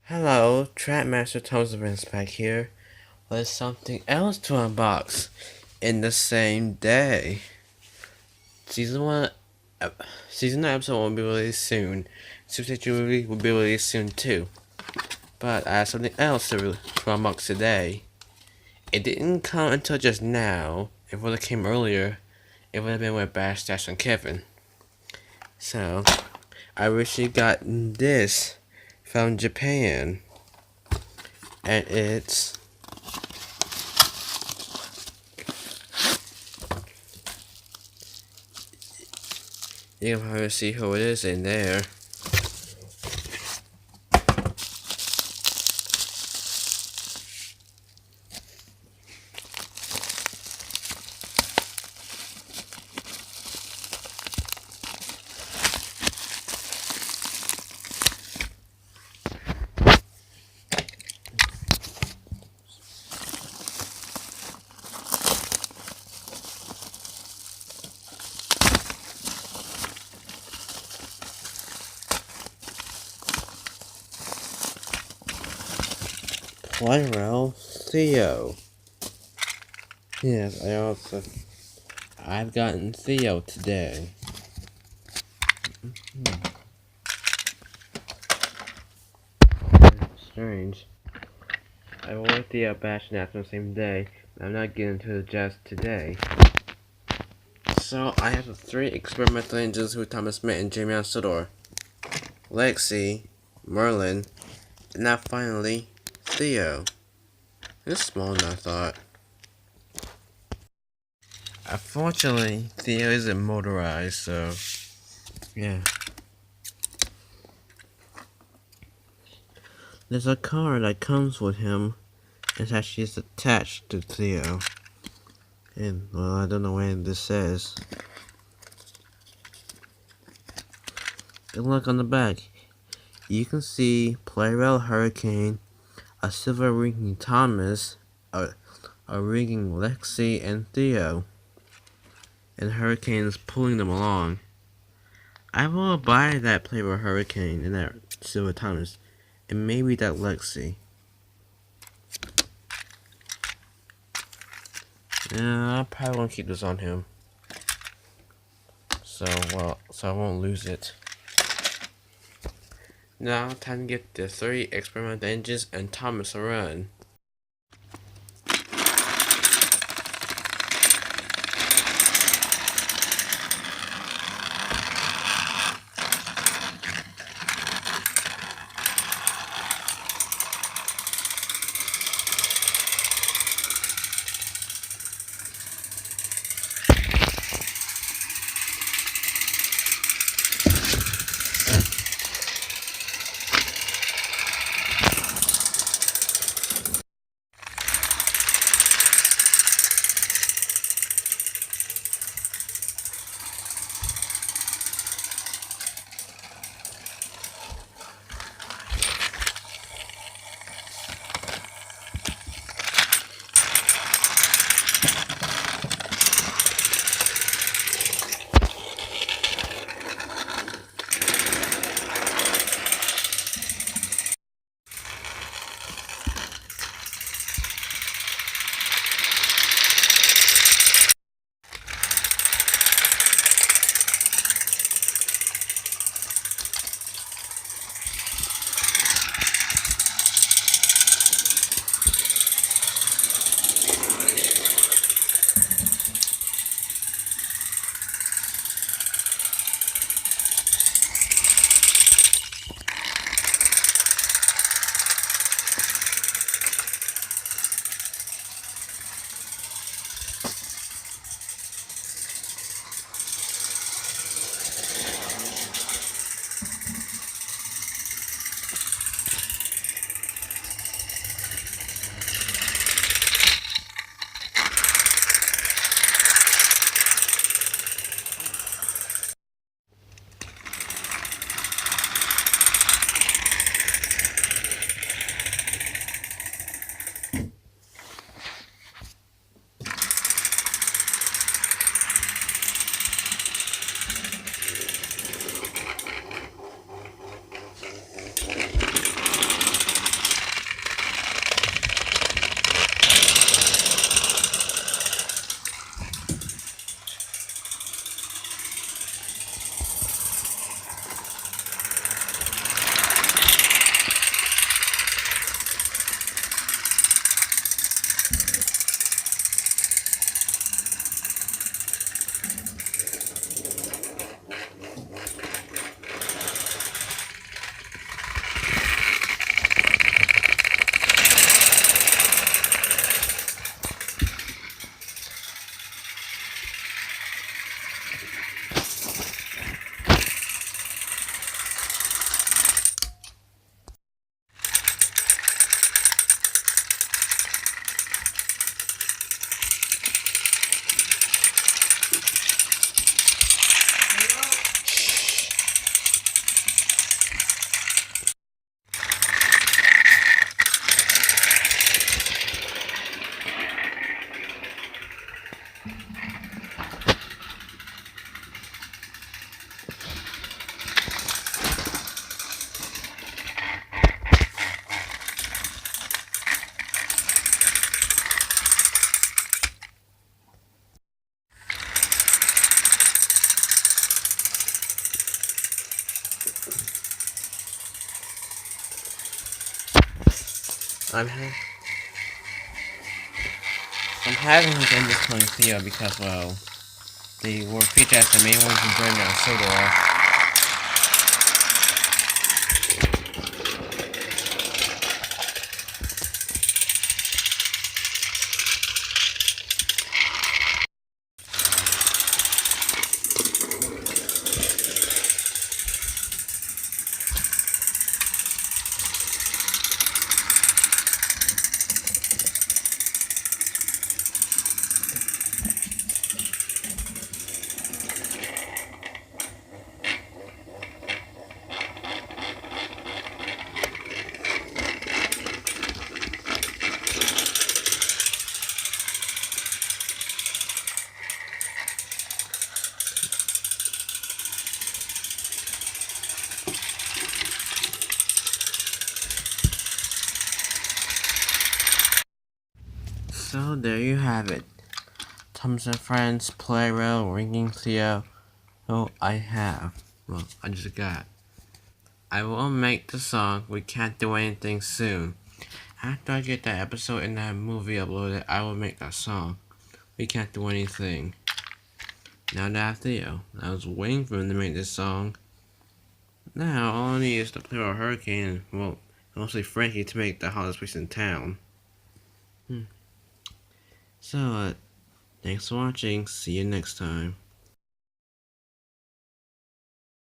Hello, Trackmaster Toes back here with something else to unbox in the same day. Season 1, Season 9 episode will be released soon. Super Movie will be released soon too. But I have something else to unbox today. It didn't come until just now. If it would have came earlier, it would have been with Bash, Dash, and Kevin. So, I recently got this from Japan. And it's you can probably see who it is in there. Well, Theo. Yes, I've gotten Theo today. Strange. I will with Theo Bash and after the same day, but I'm not getting to it just today. So I have the 3 experimental engines who Thomas met in Jamie Sodor. Lexi, Merlin, and now finally, Theo. It's smaller than I thought. Unfortunately, Theo isn't motorized, so yeah. There's a car that comes with him. It's actually attached to Theo. And, well, I don't know when this says. And look on the back. You can see Playrel Hurricane, a silver ringing Thomas, a ringing Lexi and Theo. And Hurricane is pulling them along. I will buy that Playrel Hurricane and that silver Thomas. And maybe that Lexi. Yeah, I probably won't keep this on him. So I won't lose it. Now, time to get the 3 experimental engines and Thomas a run. I'm having him end this calling Theo because, well, the word feature as the main ones enjoying our soda. So there you have it. Thomas and Friends, Playrel, Ringing Theo. Oh, I have. Well, I just got. I will make the song We Can't Do Anything soon. After I get that episode and that movie uploaded, I will make that song. We can't do anything. Now that I have Theo, I was waiting for him to make this song. Now all I need is to play a Hurricane, well, mostly Frankie to make the hottest place in town. So, thanks for watching. See you next time.